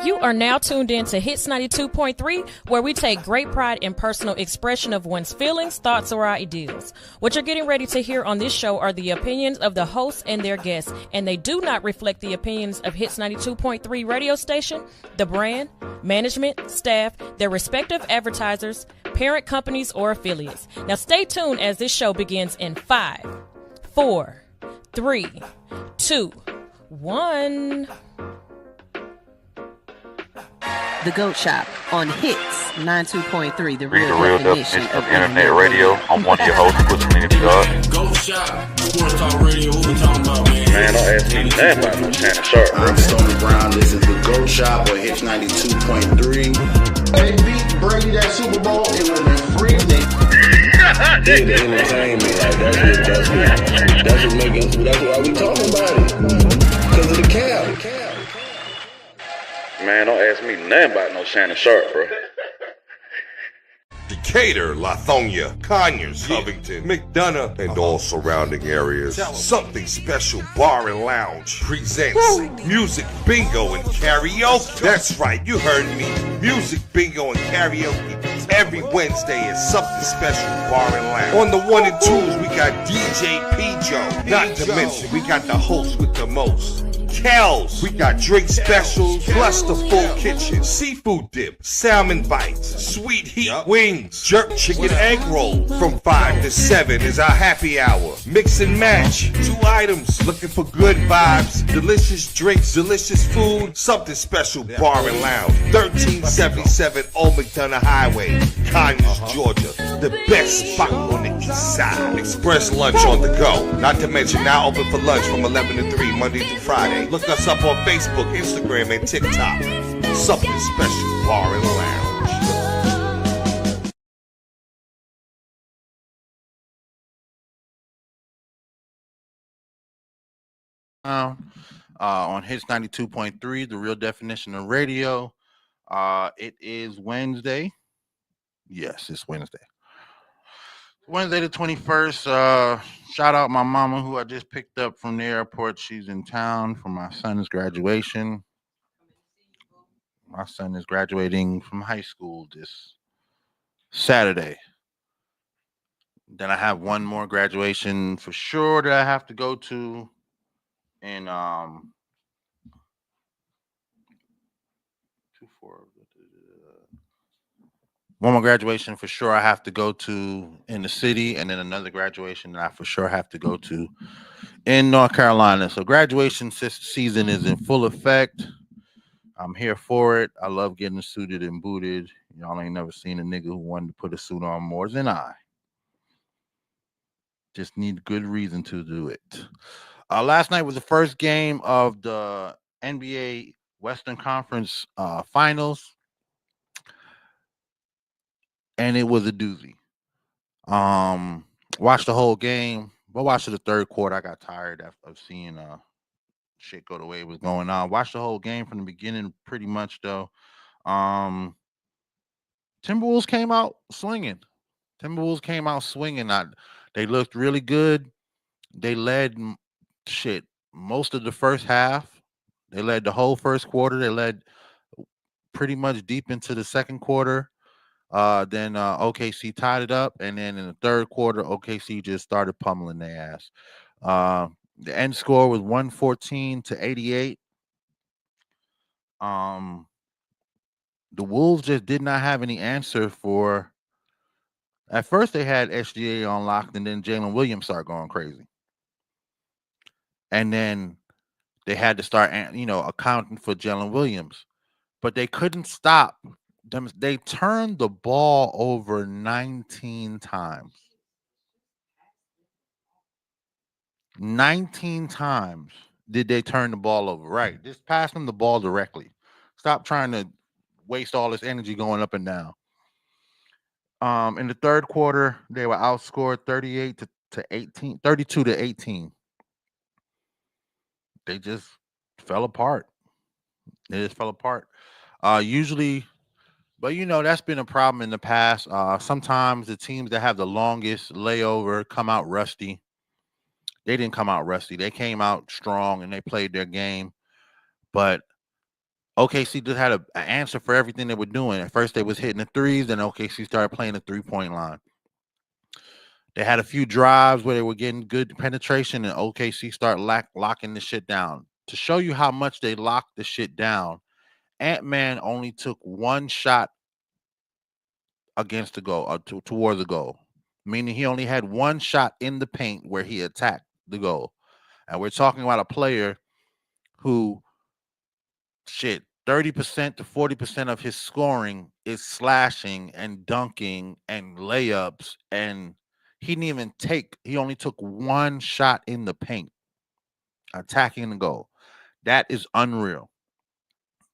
You are now tuned in to Hits 92.3, where we take great pride in personal expression of one's feelings, thoughts, or ideals. What you're getting ready to hear on this show are the opinions of the hosts and their guests, and they do not reflect the opinions of Hits 92.3 radio station, the brand, management, staff, their respective advertisers, parent companies, or affiliates. Now stay tuned as this show begins in 5, 4, 3, 2, 1. The GOAT Shop on Hits 92.3, the real definition of internet radio. I'm one of your hosts, Pushalini Da God. GOAT Shop, Sports Talk Radio, what we talking about, man? Man, don't ask me nothing about no Shannon Sharp, bro. I'm Stony Brown, this is the GOAT Shop on Hits 92.3. They beat Brady that Super Bowl, it would have been free. The entertainment, like, that's why we talking about it. Because of the cap. Man, don't ask me nothing about no Shannon Sharp, bro. Decatur, Lithonia, Conyers, Covington, McDonough, and all surrounding areas. Something Special Bar and Lounge presents Music Bingo and Karaoke. That's right, you heard me. Music Bingo and Karaoke every Wednesday at Something Special Bar and Lounge. On the 1 and 2s, we got DJ P-Joe. Not to mention, we got the host with the most, Kells. We got drink specials, plus the full kitchen, seafood dip, salmon bites, sweet heat wings, jerk chicken egg roll. From 5 to 7 is our happy hour. Mix and match, 2 items, looking for good vibes, delicious drinks, delicious food. Something Special Bar and Lounge, 1377 Old McDonough Highway, Conyers, Georgia. The best spot on the east side. Express lunch on the go. Not to mention now open for lunch from 11 to 3 Monday through Friday. Look us up on Facebook, Instagram, and TikTok. Something Special Bar and Lounge. On Hits 92.3, the real definition of radio. It is Wednesday. Yes, it's Wednesday. Wednesday the 21st. Shout out my mama who I just picked up from the airport. She's in town for my son's graduation. My son is graduating from high school this Saturday. Then I have one more graduation for sure that I have to go to in one more graduation for sure I have to go to in the city, and then another graduation that I for sure have to go to in North Carolina. So graduation season is in full effect. I'm here for it. I love getting suited and booted. Y'all ain't never seen a nigga who wanted to put a suit on more than I. Just need good reason to do it. Last night was the first game of the NBA Western Conference Finals. And it was a doozy. Watched the whole game, but watched the third quarter. I got tired of seeing shit go the way it was going on. Watched the whole game from the beginning, pretty much though. Timberwolves came out swinging. They looked really good. They led most of the first half. They led the whole first quarter. They led pretty much deep into the second quarter. Then OKC tied it up, and then in the third quarter, OKC just started pummeling their ass. The end score was 114-88. The Wolves just did not have any answer for. At first, they had SGA on lock, and then Jalen Williams started going crazy, and then they had to start, accounting for Jalen Williams, but they couldn't stop. They turned the ball over 19 times. 19 times did they turn the ball over. Right. Just pass them the ball directly. Stop trying to waste all this energy going up and down. In the third quarter, they were outscored 32-18. They just fell apart. Usually. But, that's been a problem in the past. Sometimes the teams that have the longest layover come out rusty. They didn't come out rusty. They came out strong and they played their game. But OKC just had an answer for everything they were doing. At first, they was hitting the threes, then OKC started playing the 3-point line. They had a few drives where they were getting good penetration, and OKC started locking the shit down. To show you how much they locked the shit down, Ant-Man only took one shot against the goal, toward the goal, meaning he only had one shot in the paint where he attacked the goal. And we're talking about a player who, 30% to 40% of his scoring is slashing and dunking and layups, and he only took one shot in the paint attacking the goal. That is unreal.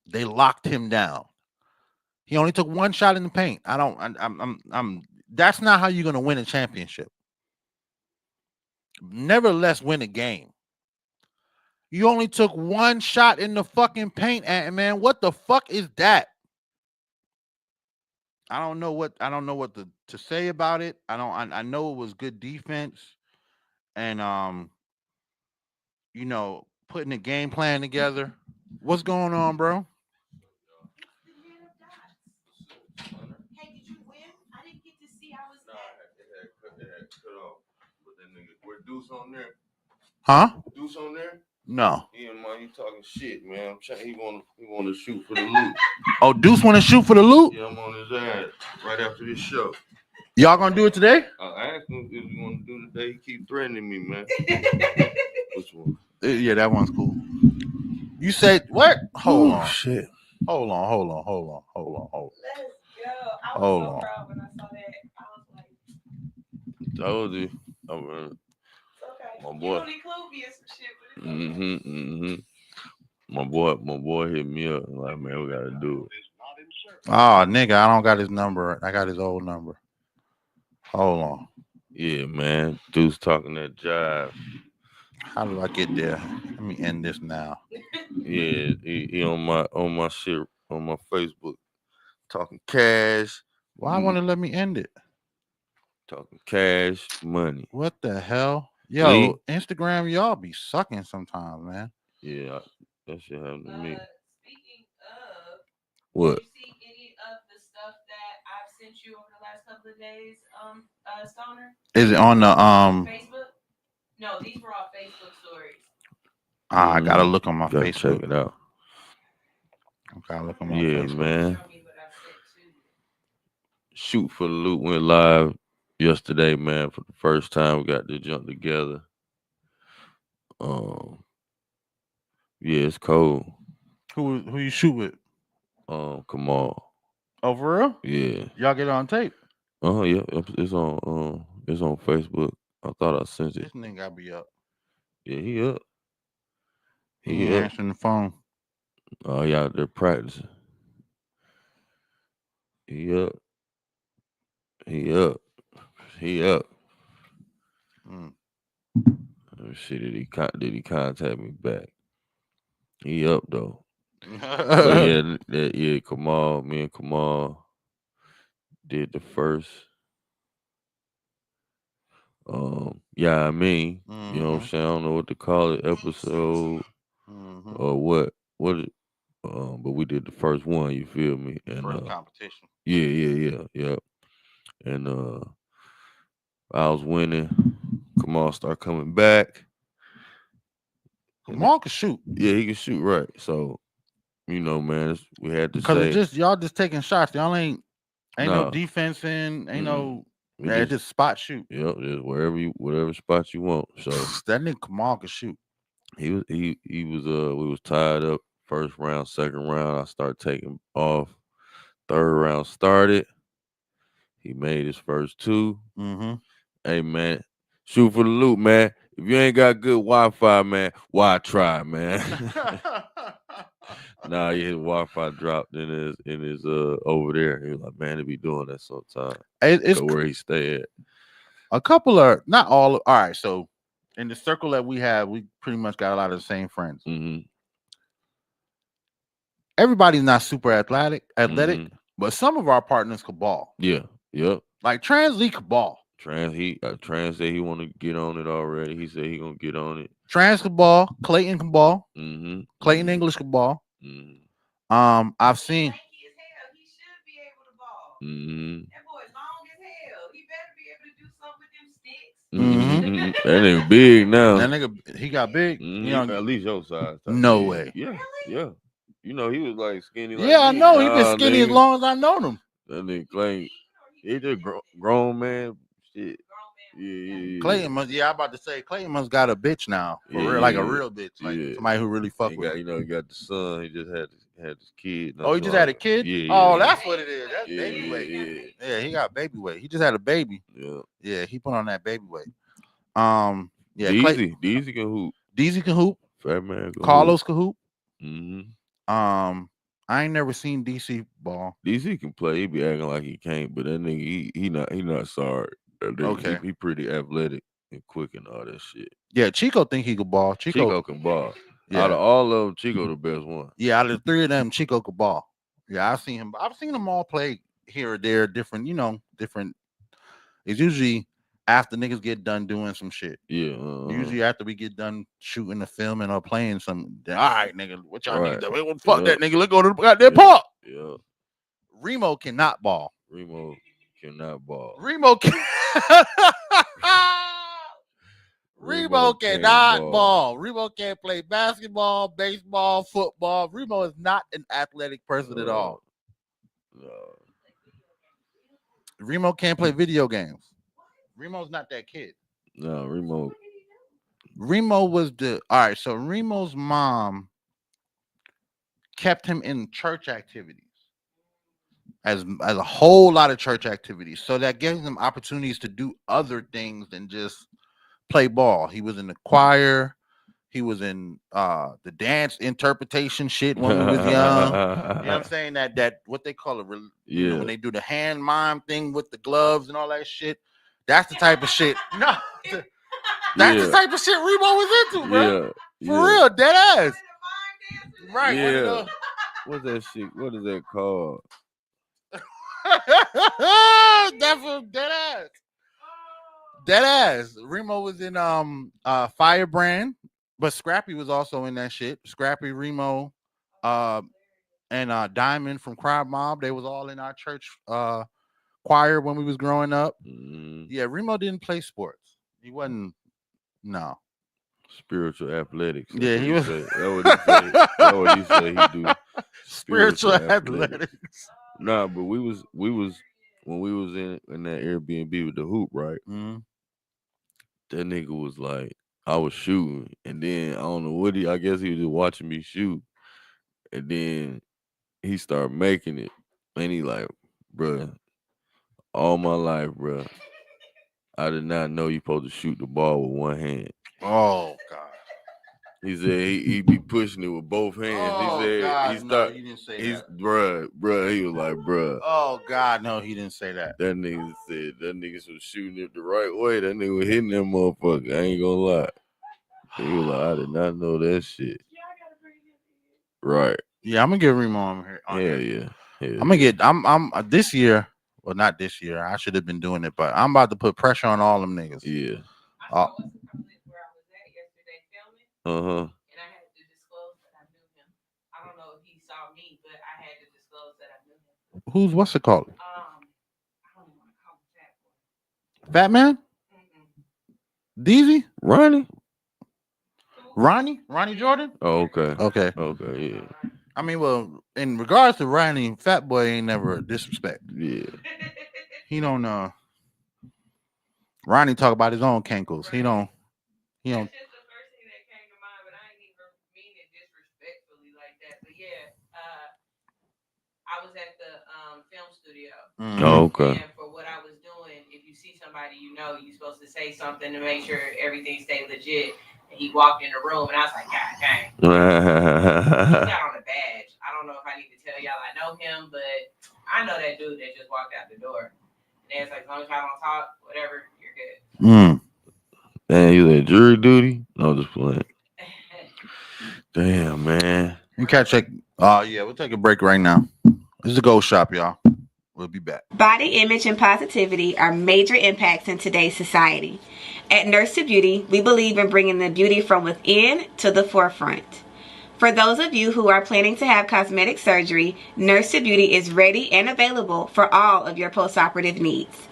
They locked him down. He only took one shot in the paint. That's not how you're going to win a championship. Nevertheless, win a game. You only took one shot in the fucking paint, man. What the fuck is that? I don't know what to say about it. I know it was good defense and putting a game plan together. What's going on, bro? Hey, did you win? I didn't get to see. I was Where Deuce on there? Huh? Deuce on there? No. Yeah, man, you talking shit, man. He want to shoot for the loot. Oh, Deuce want to shoot for the loot? Yeah, I'm on his ass right after this show. Y'all gonna do it today? I asked him if you want to do it today. He keep threatening me, man. Which one? Yeah, that one's cool. You said what? Hold on. Shit. Hold on. Let's go. I was so proud when I saw that. I was like, Told you. Oh, man. okay. My You boy. don't include me in some shit, but it's okay. My boy hit me up like, man, we gotta do it. Oh, nigga, I don't got his number. I got his old number. Hold on. Yeah, man. Dude's talking that jive. How do I get there? Let me end this now. Yeah, he on my shit on my Facebook talking cash. Why want to let me end it? Talking cash money. What the hell? Yo, Lee? Instagram, y'all be sucking sometimes, man. Yeah, that shit happened to me. Speaking of, What? did you see any of the stuff that I've sent you over the last couple of days, Stoner? Is it on the Facebook? No, these were all Facebook stories. I gotta look on my Gotta Facebook. check it out. I gotta look on my Yeah, Facebook. man. Show me what I sent to you. Shoot for the Loot went live yesterday, man. For the first time, we got to jump together. Yeah, it's cold. Who you shoot with? Kamal. Oh, for real? Yeah. Y'all get it on tape? Yeah. It's on Facebook. I thought I sent it. This nigga gotta be up. Yeah, he up. He ain't answering the phone. Oh, yeah, they're practicing. He up. Let me see. Did he contact me back? He up though. But yeah, Kamal, me and Kamal did the first. Yeah, I mean, you know what I'm saying? I don't know what to call it, episode or what. But we did the first one. You feel me? And first competition. Yeah. And I was winning. Kamal start coming back. Kamal can shoot. Yeah, he can shoot, right. So, you know, man, we had to say. Because y'all just taking shots. Y'all ain't no defense in, no. Just spot shoot. Yep, just whatever spot you want. So that nigga Kamal can shoot. He was we was tied up first round, second round. I started taking off. Third round started. He made his first two. Hey man, shoot for the loot, man. If you ain't got good Wi-Fi, man, why try, man? Nah, his Wi-Fi dropped in his over there. He was like, man, they be doing that sometimes. It's where he stay at. A couple are not all. All right, so in the circle that we have, we pretty much got a lot of the same friends. Everybody's not super athletic, but some of our partners could ball. Yeah, yep. Like Trans Lee could ball. Trans said he want to get on it already. He said he gonna get on it. Trans could ball. Clayton can ball. Clayton English could ball. I've seen. Mm-hmm. That boy long as hell. He better be able to do something with them sticks. Mm-hmm. That nigga big now. That nigga, he got big. Mm-hmm. At least your size. No way. Yeah, yeah. You know, he was like skinny. Like Yeah, I me. know. He been skinny as long as I known him. That nigga Clay, he just grown man. Shit. Yeah. Clayton must. Yeah, I'm about to say Clayton must got a bitch now. For real, like a real bitch, like somebody who really fuck with him. You know, he got the son. He just had his kid. Oh, he just had a kid. Yeah. Oh, that's what it is. That's baby weight. Yeah, he got baby weight. He just had a baby. Yeah, he put on that baby weight. Yeah, Deezy can hoop. Deezy can hoop. Fat man. Carlos can hoop. Mm-hmm. I ain't never seen DC ball. DC can play. He be acting like he can't, but that nigga, he not sorry. Okay. He pretty athletic and quick and all that shit. Yeah, Chico think he could ball. Chico can ball. Yeah. Out of all of them, Chico the best one. Yeah, out of the three of them, Chico could ball. Yeah, I've seen them all play here or there, different. It's usually after niggas get done doing some shit. Yeah. Usually after we get done shooting the film and playing some. All right, nigga, what y'all niggas doing? Fuck that nigga. Let's go to the goddamn park. Yeah. Remo cannot ball. Remo cannot ball. Remo cannot ball. Remo can't play basketball, baseball, football. Remo is not an athletic person at all. No. Remo can't play video games. Remo's not that kid. No, Remo was so Remo's mom kept him in church activities. As a whole lot of church activities. So that gives him opportunities to do other things than just play ball. He was in the choir. He was in the dance interpretation shit when we was young. You know what I'm saying? That what they call it, when they do the hand mime thing with the gloves and all that shit. That's the type of shit. No, that's the type of shit Remo was into, bro. For real, dead ass. Right. Yeah. What's that shit? What is that called? Definitely dead ass. Dead ass. Remo was in Firebrand, but Scrappy was also in that shit. Scrappy, Remo, and Diamond from Crowd Mob. They was all in our church choir when we was growing up. Yeah, Remo didn't play sports. He wasn't. No. Spiritual athletics. Yeah, he was. That's what he said he do. Spiritual athletics. Nah, but we was when we was in that Airbnb with the hoop, right? Mm-hmm. That nigga was like, I was shooting, and then I don't know what I guess he was just watching me shoot, and then he started making it, and he like, bruh, all my life, bruh, I did not know you supposed to shoot the ball with one hand. Oh God. He said he be pushing it with both hands. Oh, he said God, he started. No, he didn't say that. Bruh. He was like, bruh. Oh God, no, he didn't say that. That nigga said that nigga was shooting it the right way. That nigga was hitting that motherfucker. I ain't gonna lie. He was like, I did not know that shit. Right. Yeah, I'm gonna get Remo on here. Yeah. I'm gonna get. I'm this year. Well, not this year. I should have been doing it, but I'm about to put pressure on all them niggas. Yeah. And I had to disclose that I knew him. I don't know if he saw me, but I had to disclose that I knew him. What's it called? I don't even want to call him Fat Man? Deezy? Ronnie Jordan? Oh, okay. Okay. Yeah. I mean, well, in regards to Ronnie, Fat Boy ain't never disrespect. Yeah. He don't Ronnie talk about his own cankles. He don't. That's just the first thing that came to mind, but I ain't even mean it disrespectfully like that. But yeah, I was at the film studio. Oh, okay. And for what I was doing, if you see somebody you know, you're supposed to say something to make sure everything stay legit. And he walked in the room, and I was like, God dang. He got on a badge. I don't know if I need to tell y'all I know him, but I know that dude that just walked out the door. And it's like, as long as y'all don't talk, whatever, you're good. Man, you at jury duty? No, just playing. Damn, man. You catch that? Yeah, we'll take a break right now. This is the GOAT Shop, y'all. We'll be back. Body image and positivity are major impacts in today's society. At Nurse to Beauty, we believe in bringing the beauty from within to the forefront. For those of you who are planning to have cosmetic surgery, Nurse to Beauty is ready and available for all of your postoperative needs.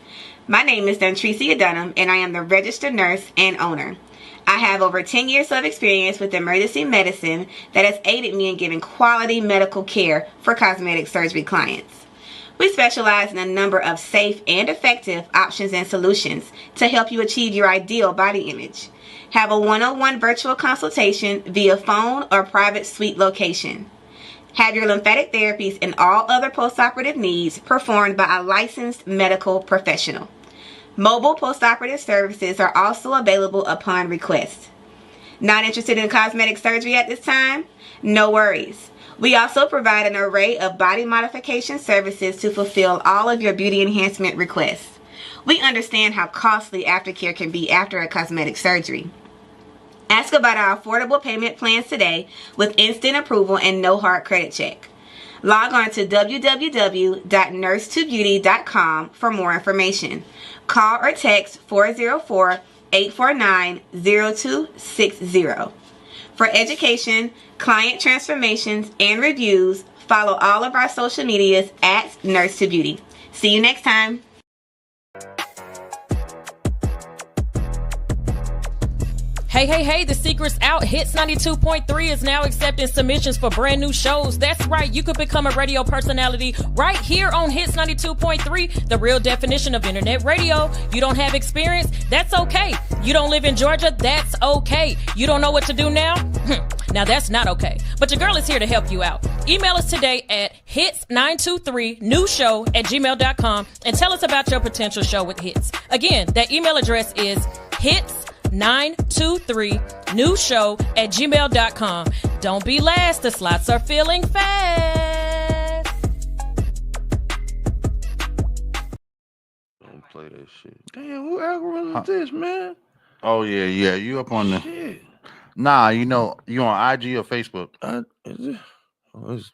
My name is Dontricia Dunham, and I am the registered nurse and owner. I have over 10 years of experience with emergency medicine that has aided me in giving quality medical care for cosmetic surgery clients. We specialize in a number of safe and effective options and solutions to help you achieve your ideal body image. Have a one-on-one virtual consultation via phone or private suite location. Have your lymphatic therapies and all other postoperative needs performed by a licensed medical professional. Mobile postoperative services are also available upon request. Not interested in cosmetic surgery at this time? No worries. We also provide an array of body modification services to fulfill all of your beauty enhancement requests. We understand how costly aftercare can be after a cosmetic surgery. Ask about our affordable payment plans today with instant approval and no hard credit check. Log on to www.nursetobeauty.com for more information. Call or text 404-849-0260. For education, client transformations, and reviews, follow all of our social medias at Nurse to Beauty. See you next time. Hey, the secret's out. Hits 92.3 is now accepting submissions for brand new shows. That's right, you could become a radio personality right here on Hits 92.3, the real definition of internet radio. You don't have experience? That's okay. You don't live in Georgia? That's okay. You don't know what to do now? Now that's not okay. But your girl is here to help you out. Email us today at hits923newshow@gmail.com and tell us about your potential show with Hits. Again, that email address is hits923newshow@gmail.com. Don't be last. The slots are filling fast. Don't play that shit. Damn, who algorithm is this, man? Oh yeah. You up on the shit? Nah, you know you on IG or Facebook? It's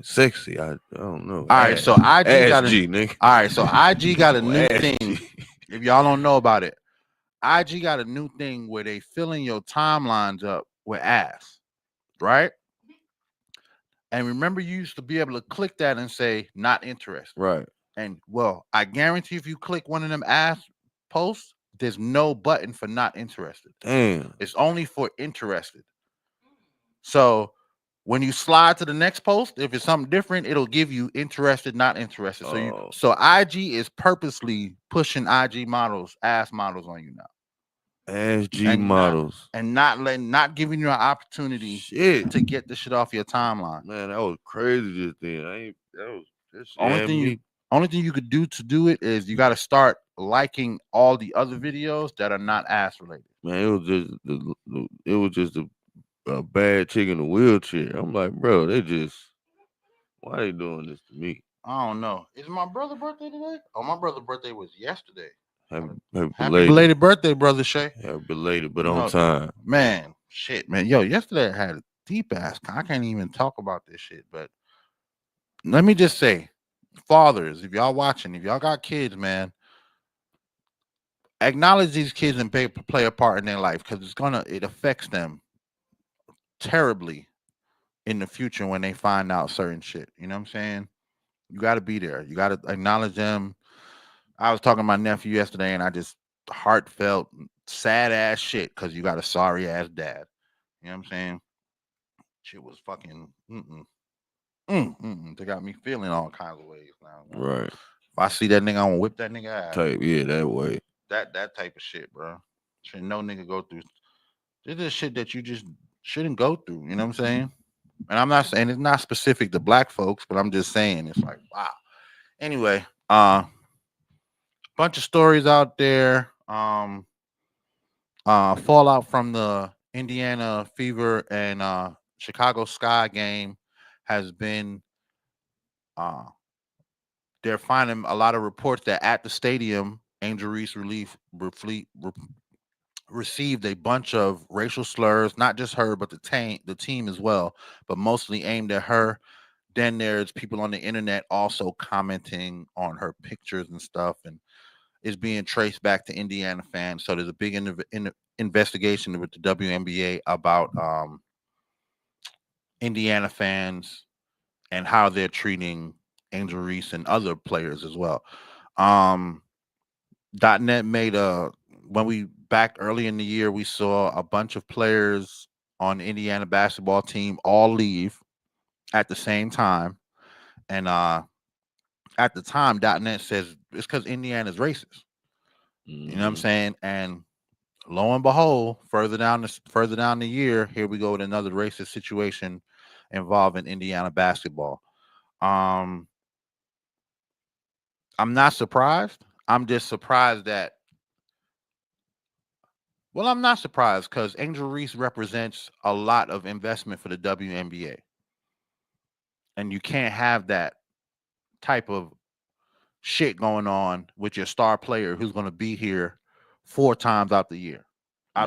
sexy. I don't know. All right, so IG got a nigga. All right, so IG got a new Ask thing. G. If y'all don't know about it, IG got a new thing where they filling your timelines up with ass, right? And remember, you used to be able to click that and say not interested, right? And well, I guarantee if you click one of them ass posts, there's no button for not interested. Damn, it's only for interested. So when you slide to the next post, if it's something different, it'll give you interested, not interested. So IG is purposely pushing IG models, ass models on you now. Ass G models. Not giving you an opportunity to get the shit off your timeline. Man, that was crazy just then. Only thing you could do to do it is you got to start liking all the other videos that are not ass related. Man, it was just a bad chick in a wheelchair. I'm like, bro, why they doing this to me? I don't know. Is my brother's birthday today? Oh, my brother's birthday was yesterday. Happy belated birthday, brother Shay. Happy belated, but on time. Man, shit, man. Yo, yesterday I had a deep ass. I can't even talk about this shit, but let me just say, fathers, if y'all watching, if y'all got kids, man, acknowledge these kids and play a part in their life because it affects them terribly in the future when they find out certain shit. You know what I'm saying? You got to be there. You got to acknowledge them. I was talking to my nephew yesterday, and I just heartfelt, sad ass shit because you got a sorry ass dad. You know what I'm saying? Shit was fucking. They got me feeling all kinds of ways now. Right. If I see that nigga, I'm gonna whip that nigga ass. That way. That type of shit, bro. Should no nigga go through. This is shit that you just shouldn't go through. You know what I'm saying? And I'm not saying it's not specific to black folks, but I'm just saying it's like, wow. Anyway, bunch of stories out there. Fallout from the Indiana Fever and Chicago Sky game has been. They're finding a lot of reports that at the stadium, Angel Reese received a bunch of racial slurs, not just her, but the team as well, but mostly aimed at her. Then there's people on the internet also commenting on her pictures and stuff, and it's being traced back to Indiana fans. So there's a big investigation with the WNBA about Indiana fans and how they're treating Angel Reese and other players as well. .net made when we back early in the year, we saw a bunch of players on the Indiana basketball team all leave at the same time. And at the time, .net says it's because Indiana's racist. You know what I'm saying? And lo and behold, further down the year, here we go with another racist situation involving Indiana basketball. I'm not surprised. I'm just surprised that. Well, I'm not surprised because Angel Reese represents a lot of investment for the WNBA, and you can't have that type of shit going on with your star player who's going to be here 4 times out the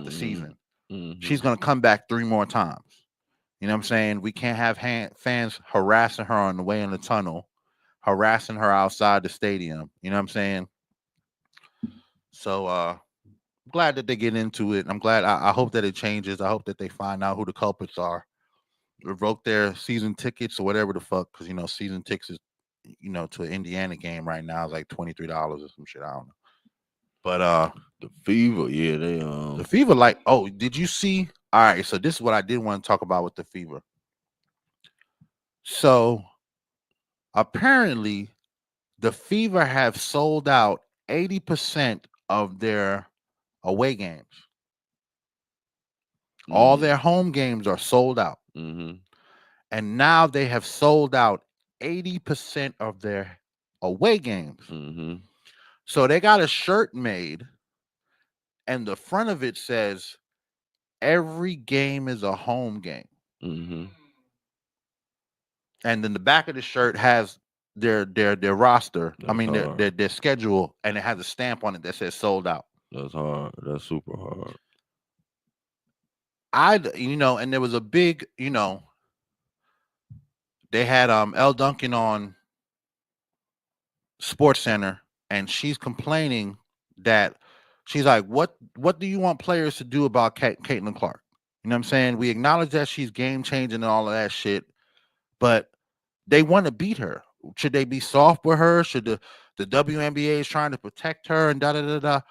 season. She's going to come back 3 more times. You know what I'm saying? We can't have fans harassing her on the way in the tunnel, harassing her outside the stadium. You know what I'm saying? So I'm glad that they get into it. I'm glad. I hope that it changes. I hope that they find out who the culprits are, revoke their season tickets or whatever the fuck, because, you know, season tickets, you know, to an Indiana game right now is like $23 or some shit. I don't know. But the Fever, yeah, the Fever, like, oh, did you see? All right, so this is what I did want to talk about with the Fever. So apparently the Fever have sold out 80% of their away games. All their home games are sold out. And now they have sold out 80% of their away games. So they got a shirt made, and the front of it says, "Every game is a home game." And then the back of the shirt has their roster. Their schedule, and it has a stamp on it that says "sold out." That's hard. That's super hard. And there was a big, they had Elle Duncan on Sports Center, and she's complaining that she's like, what do you want players to do about Caitlin Clark? You know what I'm saying? We acknowledge that she's game changing and all of that shit, but they want to beat her. Should they be soft with her? Should the WNBA is trying to protect her and da-da-da-da?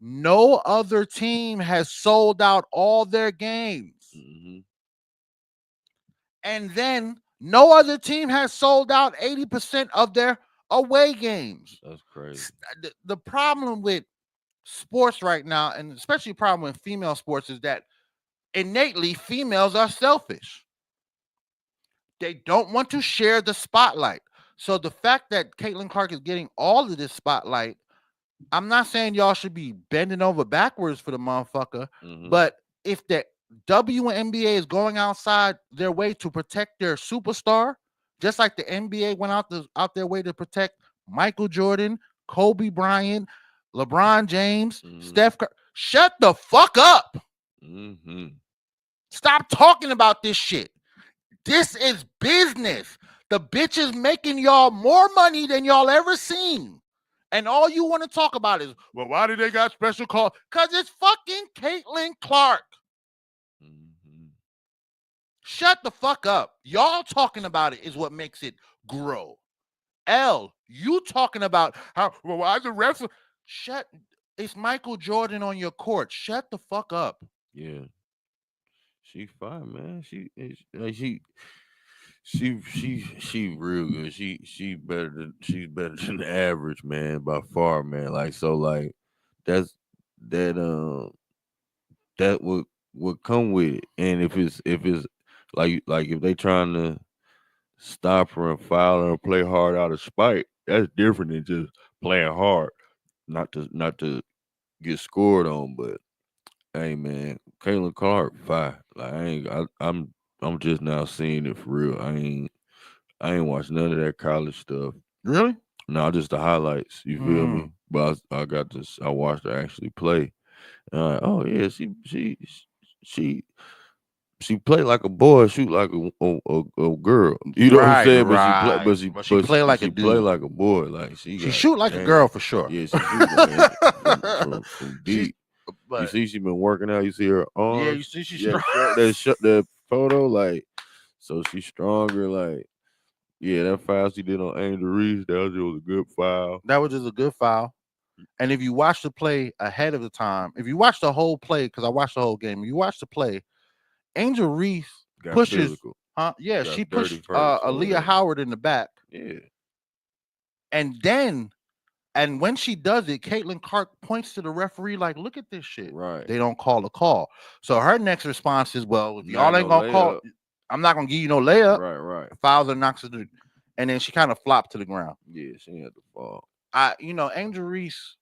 No other team has sold out all their games. And then no other team has sold out 80% of their away games. That's crazy. The problem with sports right now, and especially the problem with female sports, is that innately females are selfish. They don't want to share the spotlight. So the fact that Caitlin Clark is getting all of this spotlight, I'm not saying y'all should be bending over backwards for the motherfucker, but if the WNBA is going outside their way to protect their superstar, just like the NBA went out their way to protect Michael Jordan, Kobe Bryant, LeBron James, Steph Curry, shut the fuck up. Stop talking about this shit. This is business. The bitch is making y'all more money than y'all ever seen. And all you want to talk about is, well, why did they got special call? Because it's fucking Caitlin Clark. Shut the fuck up. Y'all talking about it is what makes it grow. You talking about how, well, why the refs? It's Michael Jordan on your court. Shut the fuck up. Yeah. She fine, man. She real good. She's better than the average, man, by far, man. Like, so, like, that would come with it. And if it's like if they trying to stop her and foul her and play hard out of spite, that's different than just playing hard, not to get scored on. But hey, man, Caitlin Clark, fine. Like, I'm just now seeing it for real. I ain't watched none of that college stuff. Really? No, just the highlights. You feel me? But I got this. I watched her actually play. And I'm like, oh yeah, she play like a boy, shoot like a girl. You know what I'm saying? But she play like a dude. Play like a boy. Like she shoot like a girl for sure. Yeah, she shoot like from deep. You see, she been working out. You see her arms. Yeah, you see she's that photo. Like, So she's stronger. Like, yeah, that foul she did on Angel Reese, that was a good foul. That was just a good foul. And if you watch the play ahead of the time, if you watch the whole play, because I watched the whole game, if you watch the play, Angel Reese pushes. Physical. Yeah, Got she dirty pushed first or Aaliyah whatever. Howard in the back. Yeah. And when she does it, Caitlin Clark points to the referee like, look at this shit. Right. They don't call a call. So her next response is, well, if Not y'all ain't no gonna call, layup. I'm not gonna give you no layup. Right. Fouls her, knocks her, and then she kind of flopped to the ground. Yeah, she had to fall. Angel Reese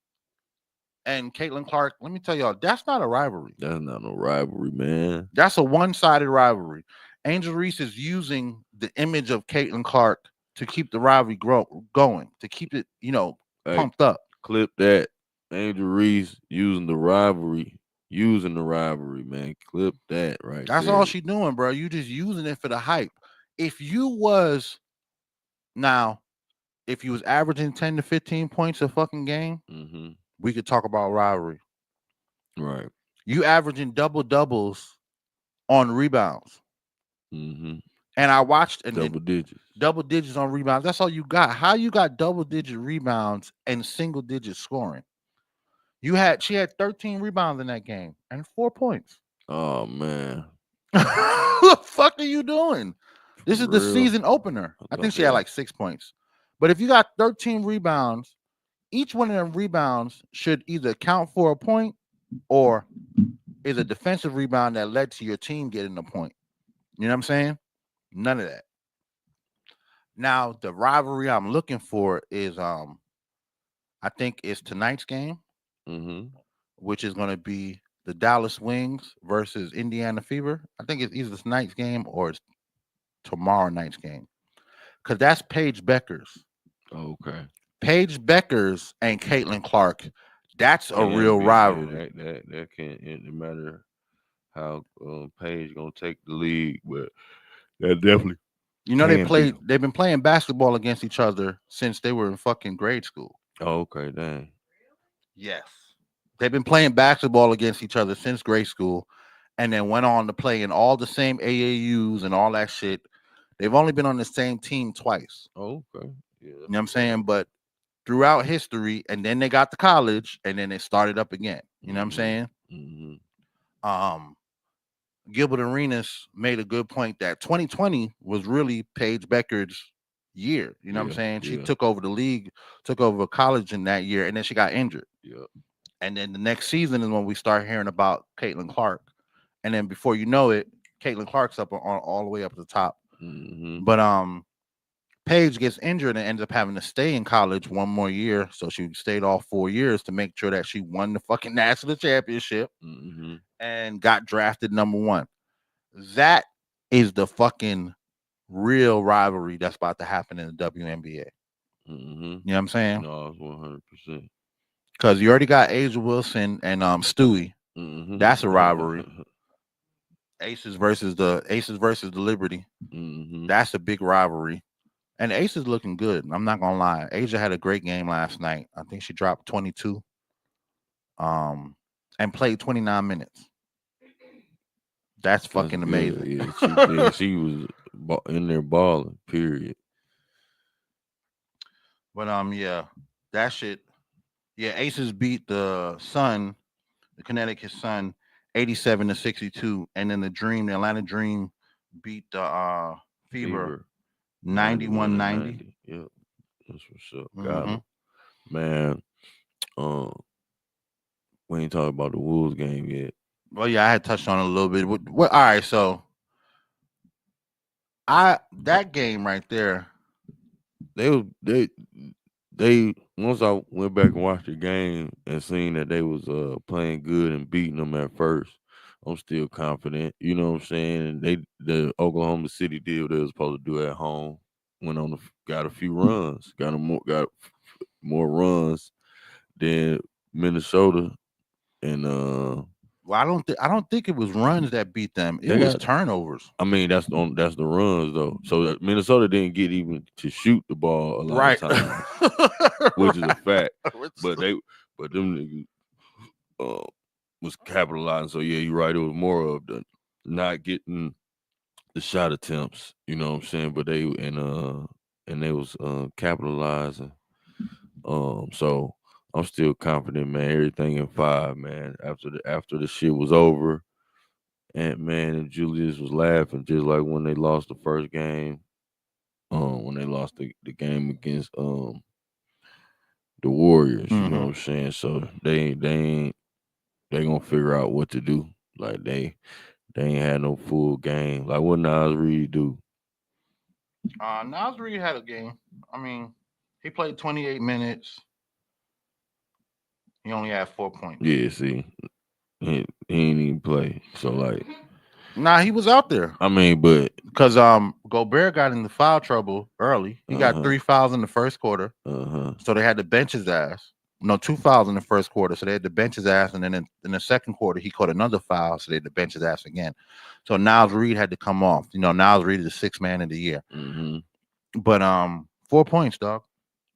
and Caitlin Clark, let me tell y'all, that's not a rivalry. That's not no rivalry, man. That's a one-sided rivalry. Angel Reese is using the image of Caitlin Clark to keep the rivalry going, to keep it, pumped up. Clip that. Angel Reese using the rivalry, man. Clip that right That's there. all she doing, bro. You just using it for the hype. If you was averaging 10 to 15 points a fucking game, we could talk about rivalry. Right. You averaging double doubles on rebounds. And I watched double digits on rebounds. That's all you got. How you got double digit rebounds and single digit scoring? She had 13 rebounds in that game and 4 points. Oh man. What the fuck are you doing? This is the season opener. I think she had like 6 points. But if you got 13 rebounds, each one of them rebounds should either count for a point or is a defensive rebound that led to your team getting a point. You know what I'm saying? None of that. Now, the rivalry I'm looking for is I think it's tonight's game, which is going to be the Dallas Wings versus Indiana Fever. I think it's either tonight's game or it's tomorrow night's game. Because that's Paige Beckers. Okay. Paige Beckers and Caitlin Clark. That's a real rivalry. That can't no matter how Paige gonna take the league, but that definitely. They've been playing basketball against each other since they were in fucking grade school. Oh, okay, dang. Yes. They've been playing basketball against each other since grade school and then went on to play in all the same AAUs and all that shit. They've only been on the same team twice. Oh, okay. Yeah, you know what I'm saying? But throughout history, and then they got to college and then it started up again. You know what I'm saying? Gilbert Arenas made a good point that 2020 was really Paige Becker's year. You know what I'm saying? She took over the league, took over college in that year, and then she got injured. Yeah. And then the next season is when we start hearing about Caitlin Clark. And then before you know it, Caitlin Clark's up on all the way up at the top. But Paige gets injured and ends up having to stay in college one more year. So she stayed all 4 years to make sure that she won the fucking national championship and got drafted number 1. That is the fucking real rivalry that's about to happen in the WNBA. You know what I'm saying? No, it's 100%. Because you already got Asia Wilson and Stewie. That's a rivalry. Aces versus the Liberty. That's a big rivalry. And Ace is looking good. I'm not gonna lie. Asia had a great game last night. I think she dropped 22. And played 29 minutes. That's fucking amazing. Yeah, she was in there balling. Period. But yeah, that shit. Yeah, Aces beat the Sun, the Connecticut Sun, 87-62, and then the Atlanta Dream beat the Fever 91-90. Yep, that's what's up. Got him. Man. We ain't talking about the Wolves game yet. Well, yeah, I had touched on it a little bit. All right, so that game right there. They once I went back and watched the game and seen that they was playing good and beating them at first, I'm still confident. You know what I'm saying? The Oklahoma City did what they was supposed to do at home. Went on got a few runs, got more runs than Minnesota. And well, I don't think it was runs that beat them. It was turnovers. I mean, that's the runs though. So Minnesota didn't get even to shoot the ball a lot of times, which is a fact. But them niggas was capitalizing. So yeah, you're right. It was more of the not getting the shot attempts. You know what I'm saying? But they they was capitalizing. So I'm still confident, man. Everything in 5, man. After the shit was over, and man, and Julius was laughing just like when they lost the first game. When they lost the game against the Warriors. You know what I'm saying? So they gonna figure out what to do. Like they ain't had no full game. Like what Nas Reed do? Nas Reed had a game. I mean, he played 28 minutes. He only had 4 points. Yeah, see, he ain't even play. So like, nah, he was out there. I mean, but because Gobert got into foul trouble early. He got 3 fouls in the first quarter. So they had to bench his ass. No, 2 fouls in the first quarter. So they had to bench his ass, and then in the second quarter he caught another foul. So they had to bench his ass again. So Nas Reed had to come off. You know, Nas Reed is the 6th man of the year. But 4 points, dog.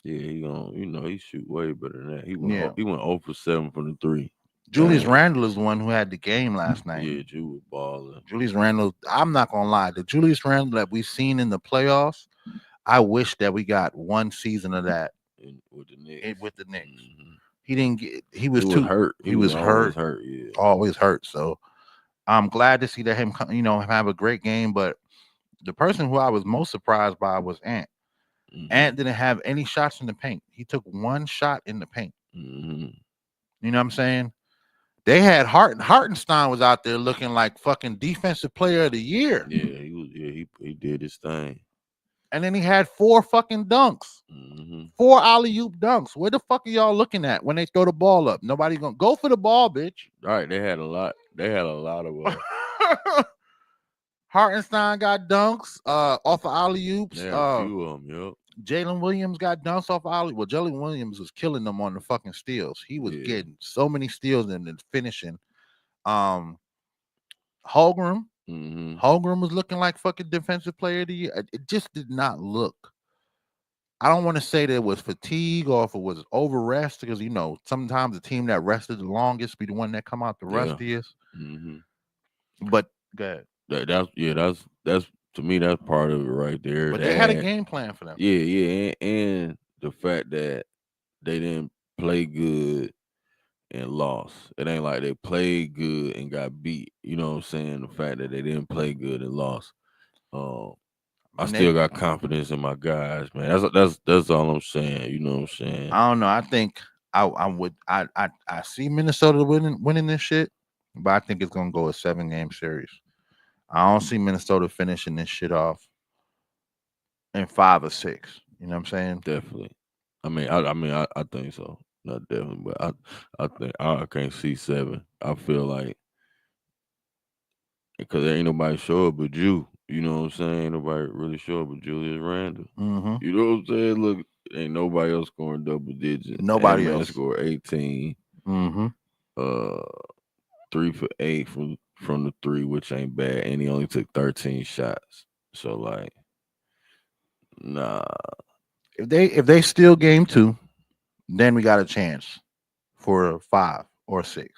Yeah, he gonna, he shoot way better than that. He went 0 for 7 from the 3. Julius Randle is the one who had the game last night. Yeah, Julius was balling. Julius Randle, I'm not gonna lie, the Julius Randle that we've seen in the playoffs, I wish that we got one season of that with the Knicks. He didn't get. He was too hurt. He was always hurt. Yeah, always hurt. So I'm glad to see that him, have a great game. But the person who I was most surprised by was Ant. Ant didn't have any shots in the paint. He took 1 shot in the paint. You know what I'm saying? They had Hartenstein was out there looking like fucking defensive player of the year. Yeah, he was. Yeah, he did his thing. And then he had 4 fucking dunks. 4 alley-oop dunks. Where the fuck are y'all looking at when they throw the ball up? Nobody gonna go for the ball, bitch. All right, they had a lot. They had a lot of. Hartenstein got dunks off of alley-oops. Yeah, a few of them. Yep. Jalen Williams got dunks off alley. Well, Jalen Williams was killing them on the fucking steals. He was getting so many steals and then finishing. Holmgren. Holmgren was looking like fucking defensive player of the year. It just did not look. I don't want to say that it was fatigue or if it was over rest, because sometimes the team that rested the longest be the one that come out the rustiest. But go ahead. That's to me, that's part of it right there. But they had a game plan for them. Yeah, and the fact that they didn't play good and lost. It ain't like they played good and got beat. You know what I'm saying? The fact that they didn't play good and lost. I still got confidence in my guys, man. That's all I'm saying. You know what I'm saying? I don't know. I think I see Minnesota winning this shit, but I think it's gonna go a 7-game series. I don't see Minnesota finishing this shit off in 5 or 6. You know what I'm saying? Definitely. I think so. Not definitely, but I think I can't see 7. I feel like because there ain't nobody show up but you. You know what I'm saying? Ain't nobody really show up but Julius Randle. You know what I'm saying? Look, ain't nobody else scoring double digits. Nobody else scored 18. 3 for 8 from the 3, which ain't bad, and he only took 13 shots. So like, nah. If they steal game 2, then we got a chance for 5 or 6.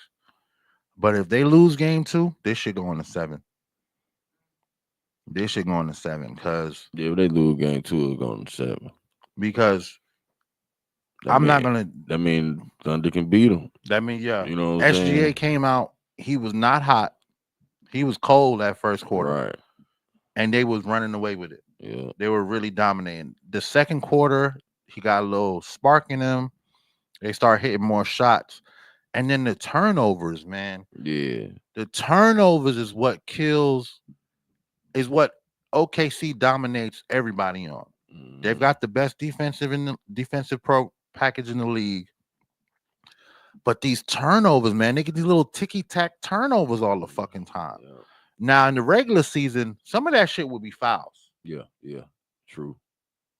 But if they lose game 2, this should go on to 7. This should go on to 7 because if they lose game 2, it's going to 7. Because that means Thunder can beat them. That means you know what SGA saying? Came out. He was not hot. He was cold that first quarter, right? And they was running away with it. Yeah, they were really dominating. The second quarter, he got a little spark in him. They start hitting more shots, and then the turnovers, man. Yeah, the turnovers is what kills. Is what OKC dominates everybody on. They've got the best defensive pro package in the league. But these turnovers, man, they get these little ticky-tack turnovers all the fucking time. Yeah. Now, in the regular season, some of that shit would be fouls. Yeah, true.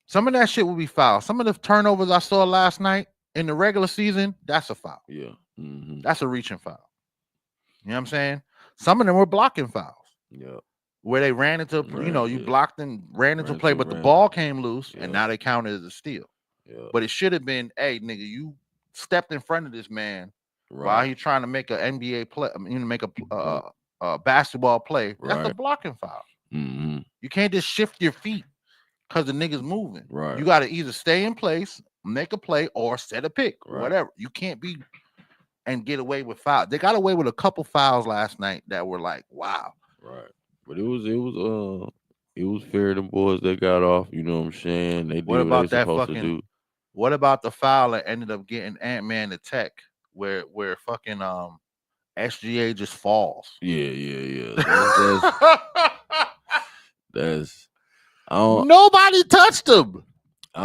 Some of that shit would be fouls. Some of the turnovers I saw last night in the regular season, that's a foul. Yeah. That's a reaching foul. You know what I'm saying? Some of them were blocking fouls. Yeah. Where they ran into, you blocked and ran into play, but the ball came loose, and now they counted as a steal. Yeah. But it should have been, hey, nigga, you stepped in front of this man while he's trying to make an NBA play, make a basketball play. That's a blocking foul. You can't just shift your feet because the nigga's moving. Right. You got to either stay in place, make a play, or set a pick, Right. whatever. You can't be and get away with fouls. They got away with a couple fouls last night that were like, wow. Right. But it was fair. Them boys that got off. You know what I'm saying? They did what they supposed to do. What about the foul that ended up getting Ant-Man the Tech, where fucking SGA just falls? Yeah. That's nobody touched him. I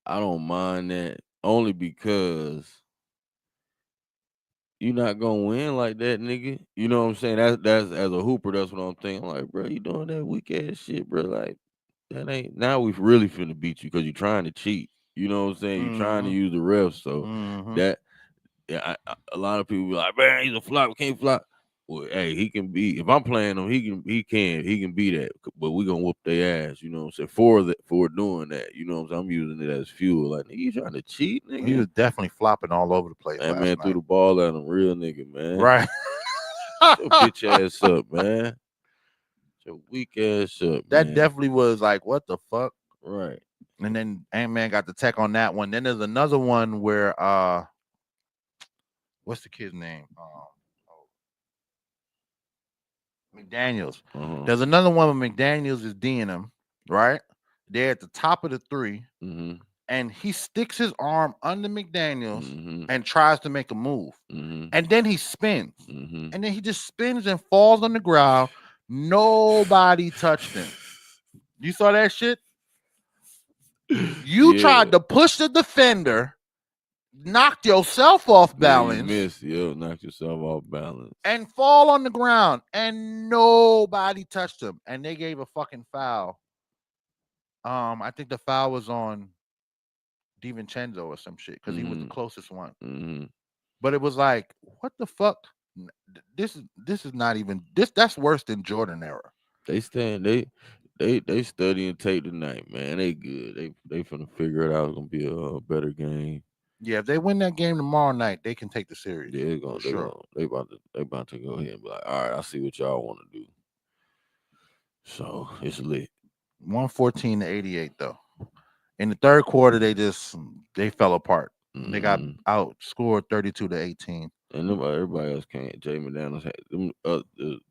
don't mind that only because you're not gonna win like that, nigga. You know what I'm saying? That's as a hooper, that's what I'm thinking. Like, bro, you doing that weak ass shit, bro. Like, that ain't now we really finna beat you because you're trying to cheat. You know what I'm saying? You're trying to use the refs. So that a lot of people be like, man, he's a flop, we can't flop. Well, hey, he can be. If I'm playing him, he can be that. But we gonna whoop their ass. You know what I'm saying? For doing that. You know what I'm saying? I'm using it as fuel. Like, nigga, you trying to cheat, nigga? He was definitely flopping all over the place. That man threw the ball at him, real nigga, man. Right. Your bitch ass up, man. Your weak ass up. That man. definitely was like, what the fuck? Right. And then Ant-Man got the tech on that one. Then there's another one where what's the kid's name? McDaniels. There's another one where McDaniels is D'ing him, right? They're at the top of the three, and he sticks his arm under McDaniels and tries to make a move. And then he spins. And then he just spins and falls on the ground. Nobody touched him. You saw that shit? You tried to push the defender, knocked yourself off balance. You missed, knocked yourself off balance. And fall on the ground. And nobody touched him. And they gave a fucking foul. I think the foul was on DiVincenzo or some shit because he was the closest one. But it was like, what the fuck? This is not even this. That's worse than Jordan era. They study and tape tonight, man. They good. They finna figure it out. It's gonna be a better game. Yeah, if they win that game tomorrow night, they can take the series. Yeah, they about to go ahead and be like, all right, I see what y'all want to do. So it's lit. 114-88 though. In the third quarter, they fell apart. They got outscored 32-18. And everybody else can't. Jay McDaniels had them.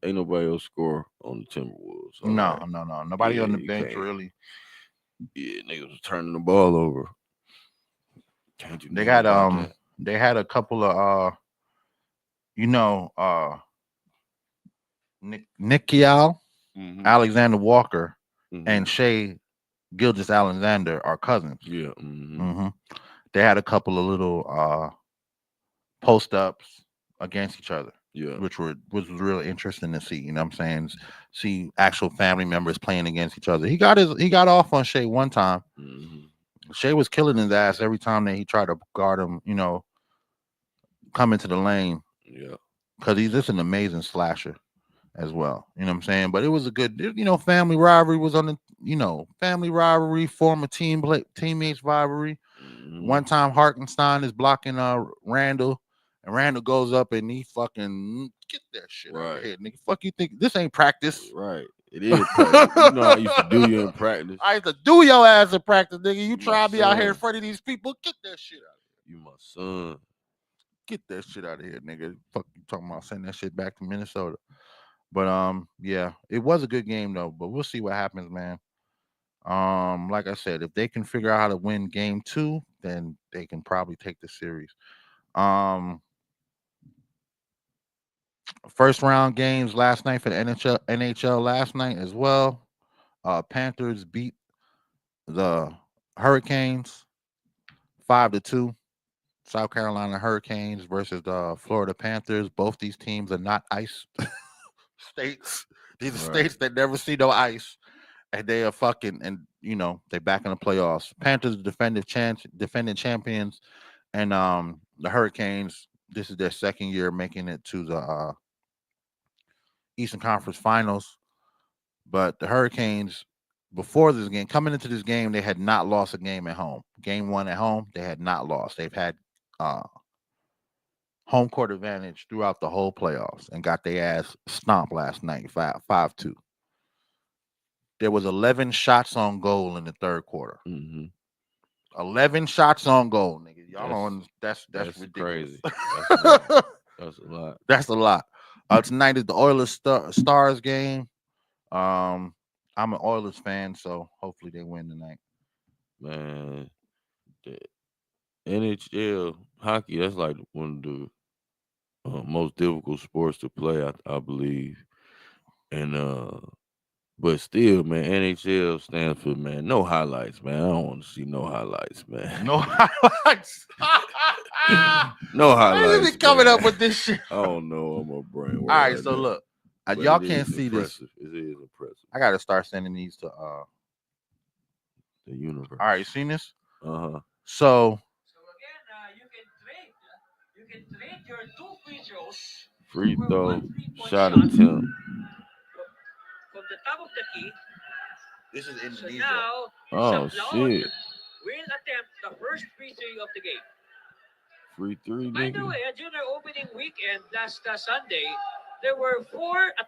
Ain't nobody else score on the Timberwolves. So no. Nobody on the bench really. Yeah, niggas was turning the ball over. They got they had a couple of Nick Kial, Alexander Walker, and Shea Gilgeous-Alexander are cousins. Yeah. They had a couple of little post ups against each other. Yeah. Which was really interesting to see. You know what I'm saying? See actual family members playing against each other. He got off on Shea one time. Shea was killing his ass every time that he tried to guard him, come into the lane. Yeah. Because he's just an amazing slasher as well. You know what I'm saying? But it was a good, family rivalry was on the, family rivalry, former teammates rivalry. One time Hartenstein is blocking Randall, and Randall goes up and he fucking get that shit out of here, nigga. Fuck you think this ain't practice? Right. It is practice. You know I used to do you in practice. I used to do your ass in practice, nigga. You try to be out here in front of these people. Get that shit out of here. You my son. Get that shit out of here, nigga. Fuck you talking about sending that shit back to Minnesota. But yeah, it was a good game though. But we'll see what happens, man. Like I said, if they can figure out how to win game 2, then they can probably take the series. First round games last night for the NHL last night as well. Panthers beat the Hurricanes 5-2. South Carolina Hurricanes versus the Florida Panthers. Both these teams are not ice states. These are states that never see no ice. And they are fucking, and they back in the playoffs. Panthers defending champions, and the Hurricanes. This is their second year making it to the Eastern Conference Finals. But the Hurricanes, before this game, coming into this game, they had not lost a game at home. Game 1 at home, they had not lost. They've had home court advantage throughout the whole playoffs and got their ass stomped last night, 5-2. there was 11 shots on goal in the third quarter. Mm-hmm. 11 shots on goal, nigga. Y'all don't. That's ridiculous. Crazy. That's a lot. That's a lot. Tonight is the Oilers Stars game. I'm an Oilers fan, so hopefully they win tonight. Man, the NHL hockey, that's like one of the most difficult sports to play, I believe. And but still, man, NHL stands for, man, no highlights, man. I don't want to see no highlights, man. No highlights. No highlights. Why is he coming up with this shit? I don't know. I'm a brain. All right, so look, y'all can't see impressive. this. It is impressive. I gotta start sending these to the universe. All right, you seen this? Uh-huh. So again, you can trade your 2 free throws. Free throw, shot attempt. From the top of the key. This is Indonesia. So now, shit. Will attempt the first free throw of the game. Free three, By the nigga. way, during our opening weekend last Sunday, there were a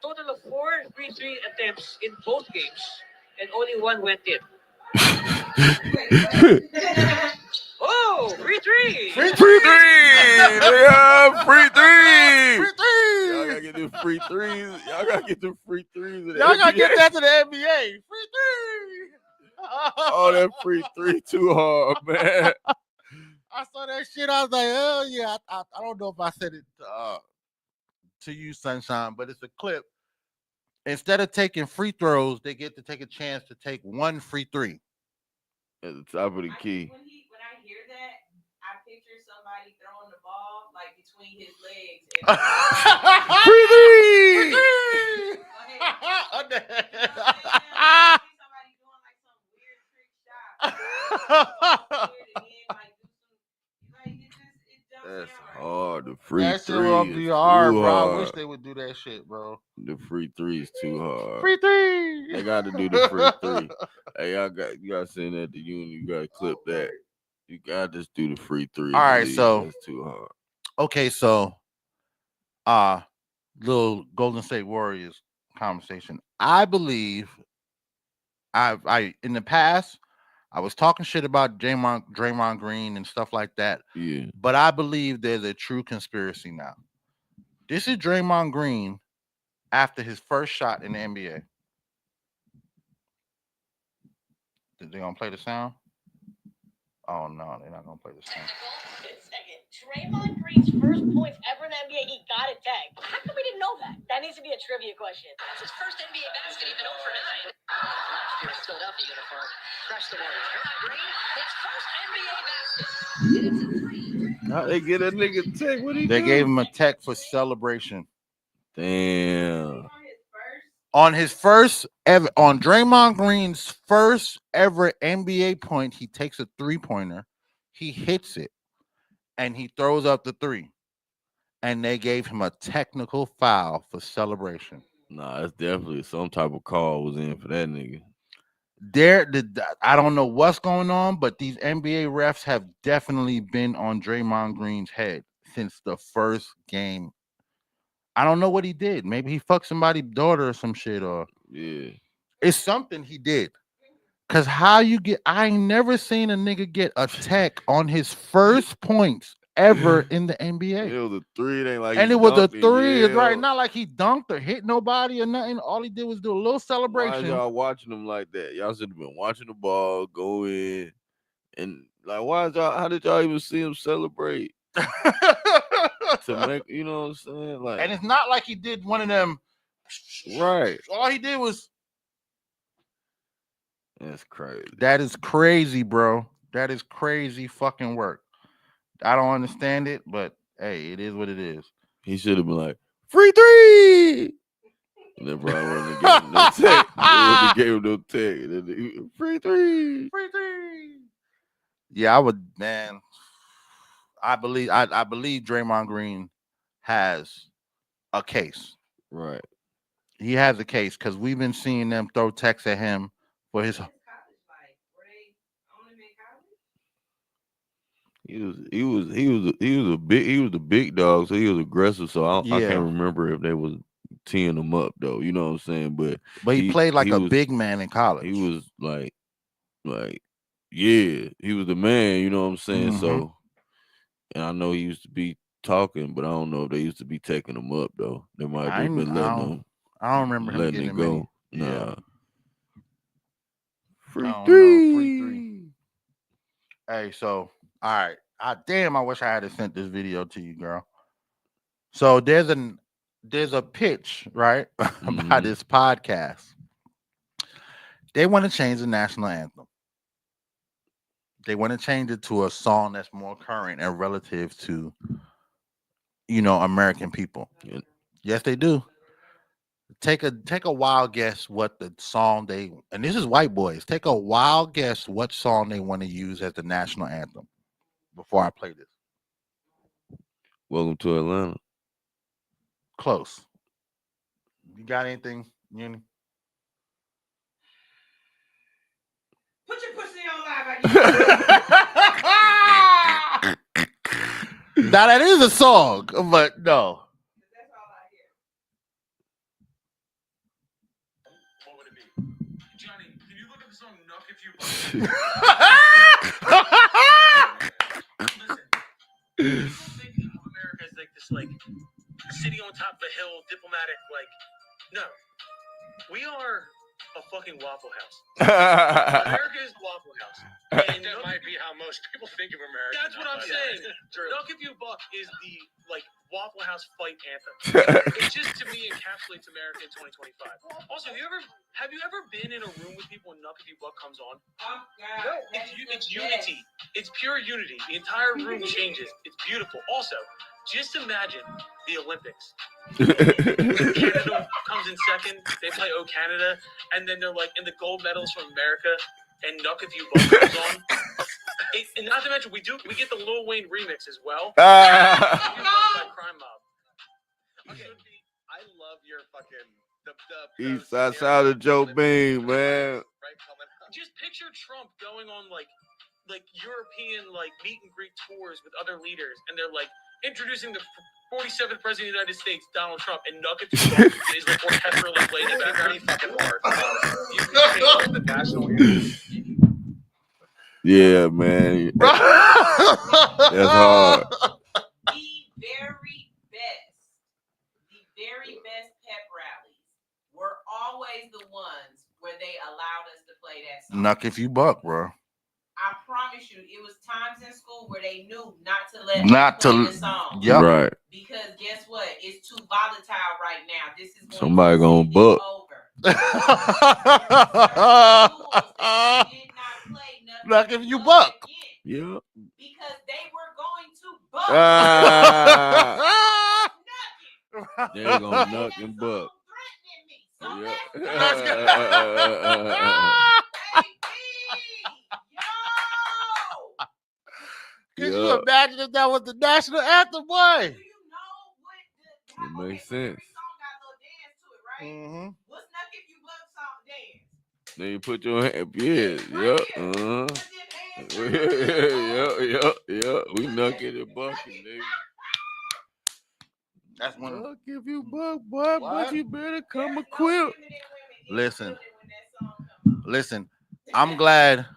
total of 4 free throw attempts in both games, and only one went in. Oh, free three! Free three! Yeah, free three! Free three! Y'all gotta get them free threes. Y'all gotta get them free threes. Y'all gotta get that to the NBA. Free three! Oh, that free three too hard, man. I saw that shit. I was like, oh yeah. I don't know if I said it to you, Sunshine, but it's a clip. Instead of taking free throws, they get to take a chance to take one free three. At the top of the key. When I hear that, I picture somebody throwing the ball like between his legs. Free three! Somebody doing like some weird trick shot. That's hard. The free that three shit is be hard, too bro. hard. I wish they would do that shit, bro. The free three is too hard. Free three. They got to do the free three. Hey, you got to send that to you, and you got to clip that. You got to just do the free three. All right, so that's too hard. Okay, so little Golden State Warriors conversation. I believe I in the past I was talking shit about Draymond Green and stuff like that. Yeah. But I believe there's a true conspiracy now. This is Draymond Green after his first shot in the NBA. They gonna play the sound? Oh no, they're not gonna play the sound. Draymond Green's first points ever in the NBA, he got it tagged. How come we didn't know that? That needs to be a trivia question. That's his first NBA basket, even over tonight. Last year's Philadelphia uniform. Crush the Warriors. Draymond Green, his first NBA basket. And it's a 3. How they get a nigga tech? What he They do? gave him a tech for celebration. Damn. On his first ever, on Draymond Green's first ever NBA point, he takes a 3-pointer, he hits it, and he throws up the 3. And they gave him a technical foul for celebration. Nah, that's definitely some type of call was in for that nigga. I don't know what's going on, but these NBA refs have definitely been on Draymond Green's head since the first game. I don't know what he did. Maybe he fucked somebody's daughter or some shit, or yeah, it's something he did. Cause how you get? I ain't never seen a nigga get a tech on his first points ever in the NBA. It was a 3. It ain't like And he it was a dunked 3. It's yelled. right, not like he dunked or hit nobody or nothing. All he did was do a little celebration. Why y'all watching them like that? Y'all should have been watching the ball go in, and like, why y'all? How did y'all even see him celebrate? To make, you know what I'm saying? Like, and it's not like he did one of them. Right. All he did was. That's crazy. That is crazy, bro. That is crazy fucking work. I don't understand it, but hey, it is what it is. He should have been like, free 3. And then probably wouldn't have given him no tech. They wouldn't have gave him no tech. And then free 3. Free 3. Yeah, I would, man. I believe Draymond Green has a case. Right. He has a case because we've been seeing them throw techs at him for his. He was the big dog, so he was aggressive. So I can't remember if they was teeing them up though. You know what I'm saying? But he played like a was, big man in college. He was like, yeah, he was the man. You know what I'm saying? Mm-hmm. So, and I know he used to be talking, but I don't know if they used to be taking him up though. They might have been letting him. I don't remember him getting it go. Many. Nah. Yeah. Free three. Free three. Hey, so all right. I wish I had sent this video to you, girl. So there's a pitch, right? By this podcast. They want to change the national anthem. They want to change it to a song that's more current and relative to, American people. Yeah. Yes, they do. Take a wild guess what the song and this is white boys. Take a wild guess what song they want to use as the national anthem before I play this. Welcome to Atlanta. Close. You got anything, Uni? Put your pussy on live. Now that is a song, but no. That's all I hear. What would it be? Johnny, can you look at the song Nuck If You Listen, people think of America as like this city on top of a hill, diplomatic, no. We are a fucking Waffle House. America is a Waffle House. And that might be how most people think of America. That's what I'm saying. Nuck If You Buck is the Waffle House fight anthem. It just to me encapsulates America in 2025. Also, have you ever been in a room with people when Nuck If You Buck comes on? Oh, God. It's unity. It's pure unity. The entire room changes. It's beautiful. Also, just imagine the Olympics. Canada comes in second. They play "Oh Canada," and then they're in the gold medals from America. And Nuck If You Buck comes on. And not to mention, we get the Lil Wayne remix as well. By Crime Mob. Okay, I love your fucking East Side Shout to Joe Bean, man. Just picture Trump going on European meet and greet tours with other leaders, and they're introducing the 47th president of the United States, Donald Trump, and Nuck If You Buck is the orchestral played in the background. Fucking hard. You can change the national anthem. Yeah, man. That's hard. The very best pep rallies were always the ones where they allowed us to play that song. Nuck If You Buck, bro. I promise you, it was times in school where they knew not to play the song. Yep. Right. Because guess what? It's too volatile right now. This is Somebody gonna buck. Nuck If You Buck. Yeah. Because they were going to buck. They're gonna nuck and buck. Could you imagine if that was the national anthem, boy? It makes sense. Mm-hmm. What's Nuck If You Buck song dance? Then you put your hand, yeah. We nucking and bucking, nigga. That's one. Nuck If You Buck, boy, but you better come equipped. Listen. I'm glad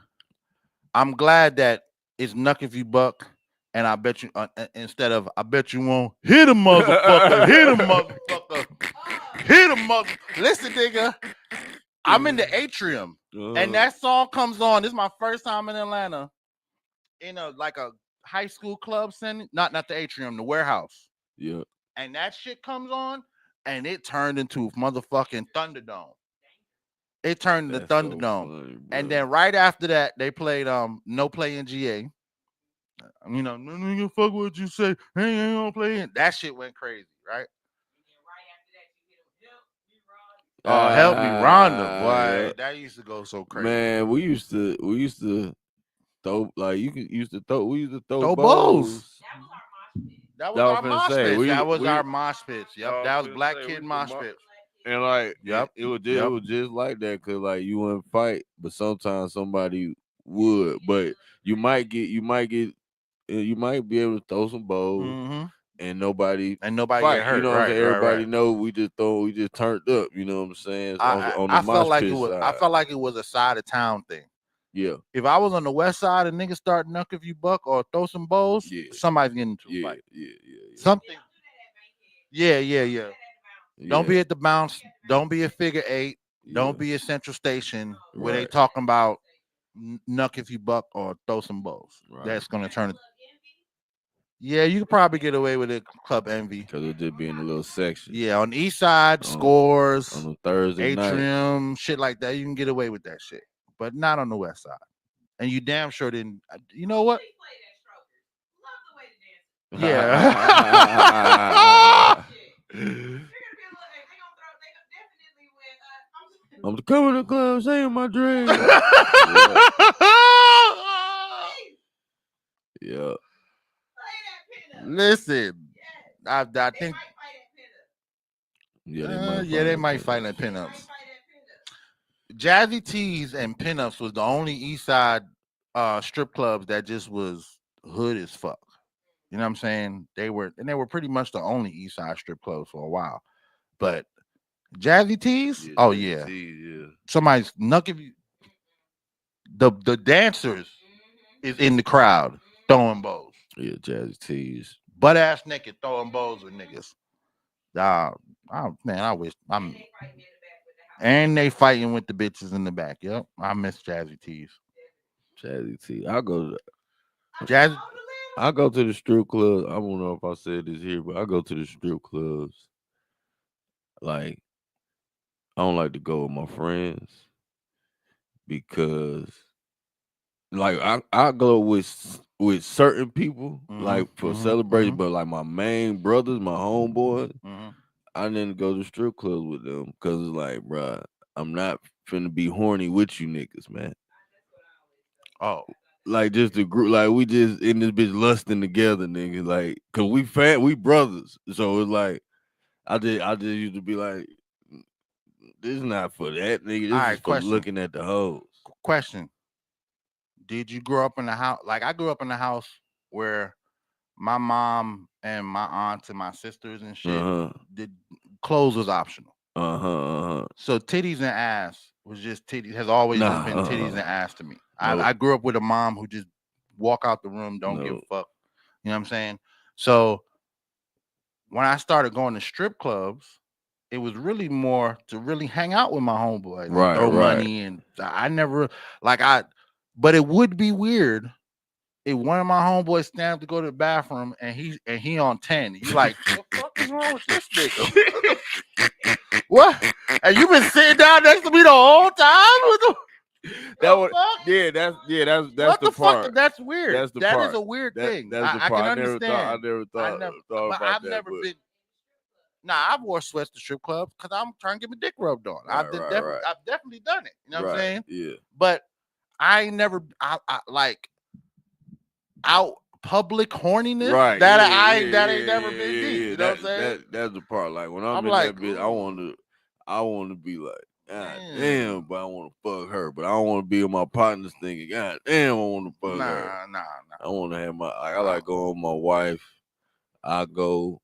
that it's Nuck If You Buck, and I bet you instead of I bet you won't hit a motherfucker, hit a motherfucker, hit a mother. Listen, nigga, I'm in the atrium, and that song comes on. This is my first time in Atlanta, in a high school club setting, not the atrium, the warehouse. Yeah, and that shit comes on, and it turned into motherfucking Thunderdome. It turned into Thunderdome. So funny, and then right after that, they played No Play in GA. No nigga, fuck what you say. Hey, ain't gonna play it. That shit went crazy, right? Help me, Rhonda. Boy, that used to go so crazy. Man, we used to throw we used to throw bowls. That was our mosh pits. That was our mosh pits. Yep, that was Black Kid mosh pits. And it was just like that, cause you wouldn't fight, but sometimes somebody would. But you might be able to throw some bowls, and nobody get hurt. You know what I'm saying? Right, Everybody right. know we just turned up. You know what I'm saying? I felt like it was. I felt like it was a side of town thing. Yeah. If I was on the west side and niggas start knuck if you buck or throw some bowls, somebody's getting into a fight. Yeah. Something. Yeah. Don't be at the bounce. Don't be a figure 8. Don't be at Central Station where they talking about knuck if you buck or throw some bowls. Right. That's gonna turn it. Yeah, you could probably get away with it, Club Envy. Because it just be in a little section. Yeah, on the east side, Scores, on a Thursday Atrium, night. shit like that. You can get away with that shit. But not on the west side. And you damn sure didn't. You know what? Yeah. I'm coming to the club saying my dream. Yeah. Listen, I think. Yeah, they might fight in pinups. Jazzy Tees and pinups was the only East Side strip clubs that just was hood as fuck. You know what I'm saying? They were pretty much the only East Side strip clubs for a while. But Jazzy Tees, yeah. Somebody's knucking. The dancers is in the crowd throwing bows. Yeah, Jazzy Tees. Butt ass naked throwing bows with niggas. I wish and they fighting with the bitches in the back. Yep, I miss Jazzy Tees. Jazzy Tees. I'll go to the strip club. I don't know if I said this here, but I go to the strip clubs. Like, I don't like to go with my friends because, like, I go with certain people, like for celebration, but like my main brothers, my homeboys, I didn't go to strip clubs with them because it's like, bruh, I'm not finna be horny with you niggas, man. Oh, like just the group, like we just in this bitch lusting together, niggas, like, cause we brothers, so it's like I just used to be like, this is not for that nigga. This is for looking at the hoes. Question: did you grow up in a house? Like I grew up in a house where my mom and my aunts and my sisters and shit did clothes was optional. So titties and ass was just titties. Has always just been titties and ass to me. I grew up with a mom who just walk out the room, don't give a fuck. You know what I'm saying? So when I started going to strip clubs, it was really more to really hang out with my homeboys, and throw money, and I never but it would be weird if one of my homeboys stand up to go to the bathroom and he on 10. You like, what the fuck is wrong with this nigga? What? And you been sitting down next to me the whole time? That's the part. Fuck? That's weird. That's the part. That is a weird thing. That's the I part. can understand. I never thought about I've that, never been. Nah, I've wore sweats to strip clubs because I'm trying to get my dick rubbed on. I've definitely done it. You know what I'm saying? Yeah. But I ain't never. I like out public horniness. That ain't never been deep. You know what I'm saying? That's the part. Like when I'm in like, that bitch, I want to be like, God damn, but I want to fuck her. But I don't want to be with my partners thinking, God damn, I want to fuck her. Nah. I want to have I like going with my wife. I go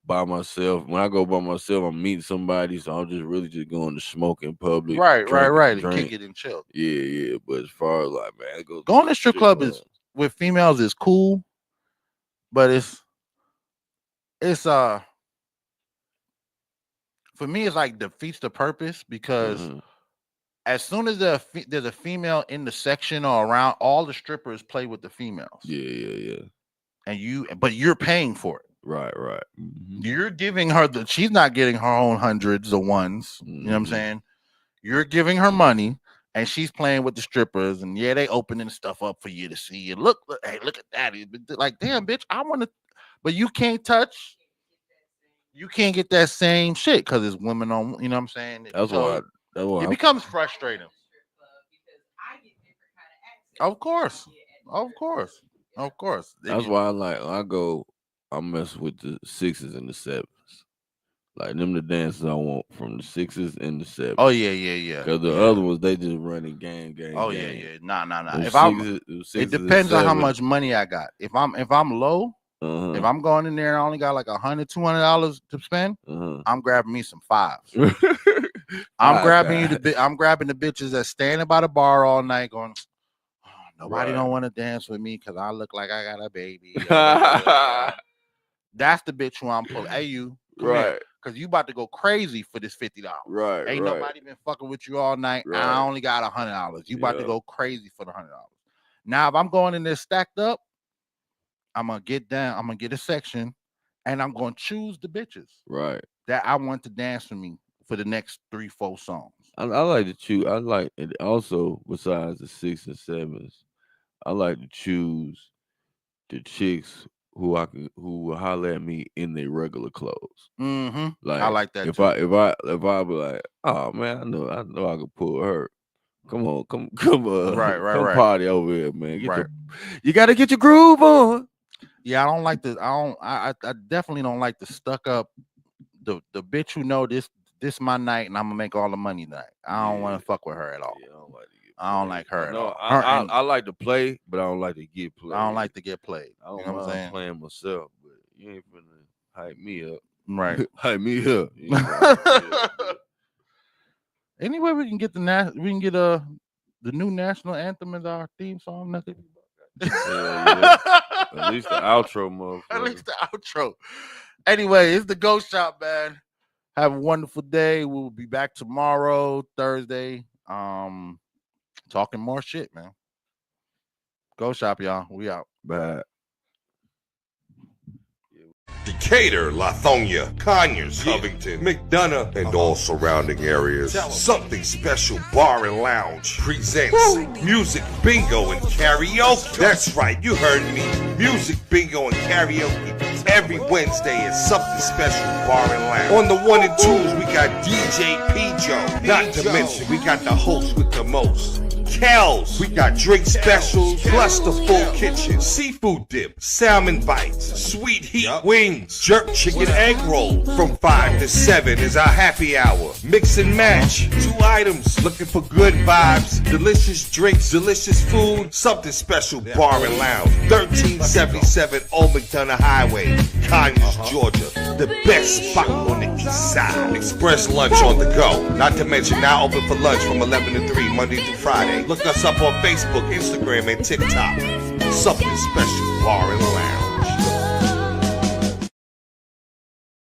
by myself. When I go by myself, I'm meeting somebody, so I'm just really just going to smoke in public. Right. And kick it and chill. Yeah. But as far as like, man, going to strip club is with females is cool, but it's for me, it's like defeats the purpose because as soon as there's a female in the section or around, all the strippers play with the females. Yeah. And you're paying for it. Right. You're giving her she's not getting her own hundreds of ones. You know what I'm saying? You're giving her money and she's playing with the strippers, and they opening stuff up for you to see. And look, hey, look at that. Like, damn, bitch, I want to, but you can't touch. You can't get that same shit because it's women on. You know what I'm saying? That's why it becomes frustrating. Of course. That's why I mess with the 6s and the 7s. Like them the dances I want from the 6s and the 7s. Oh yeah. Because the other ones, they just running gang. Oh yeah. Nah. It depends on how much money I got. If I'm low, If I'm going in there and I only got like $100, $200 to spend, I'm grabbing me some fives. I'm grabbing the bitches that's standing by the bar all night going, oh, nobody don't want to dance with me because I look like I got a baby. That's the bitch who I'm pulling. Hey, you, come here. Because you about to go crazy for this $50. Ain't nobody been fucking with you all night. I only got $100. You about to go crazy for the $100. Now, if I'm going in there stacked up, I'm going to get down. I'm going to get a section, and I'm going to choose the bitches that I want to dance with me for the next 3-4 songs. I like to choose. I like it also, besides the 6 and 7s, I like to choose the chicks who will holler at me in their regular clothes. Like, I like that. If I be like, oh man, I know I could pull her. Come on, come party over here, man. You got to get your groove on. Yeah, I don't like the. I definitely don't like the stuck up. The bitch who know this my night and I'm gonna make all the money tonight. I don't want to fuck with her at all. I don't like her at all. I like to play, but I don't like to get played. I don't like to get played. I don't know what I'm saying? Playing myself, but you ain't finna hype me up. Right. Hype me up. Anyway, we can get the new national anthem as our theme song. Nothing. Yeah. At least the outro, motherfucker. At least the outro. Anyway, it's the GOAT Shop, man. Have a wonderful day. We'll be back tomorrow, Thursday. Talking more shit, man. GOAT Shop, y'all. We out. Bye. Decatur, Lithonia, Conyers, Covington, McDonough, and all surrounding areas. Something Special Bar and Lounge presents Music Bingo and Karaoke. That's right, you heard me. Music Bingo and Karaoke every Wednesday at Something Special Bar and Lounge. On the 1 and 2s, we got DJ P-Joe. Not to mention, we got the host with the most. Kells, we got drink specials, plus the full kitchen, seafood dip, salmon bites, sweet heat wings, jerk chicken egg roll. From 5 to 7 is our happy hour. Mix and match, 2 items, looking for good vibes, delicious drinks, delicious food. Something Special Bar and Lounge, 1377 Old McDonough Highway, Conyers, Georgia. The best spot on the east side. Express lunch on the go. Not to mention now open for lunch from 11 to 3 Monday through Friday. Look us up on Facebook, Instagram, and TikTok. Something Special Bar and Lounge.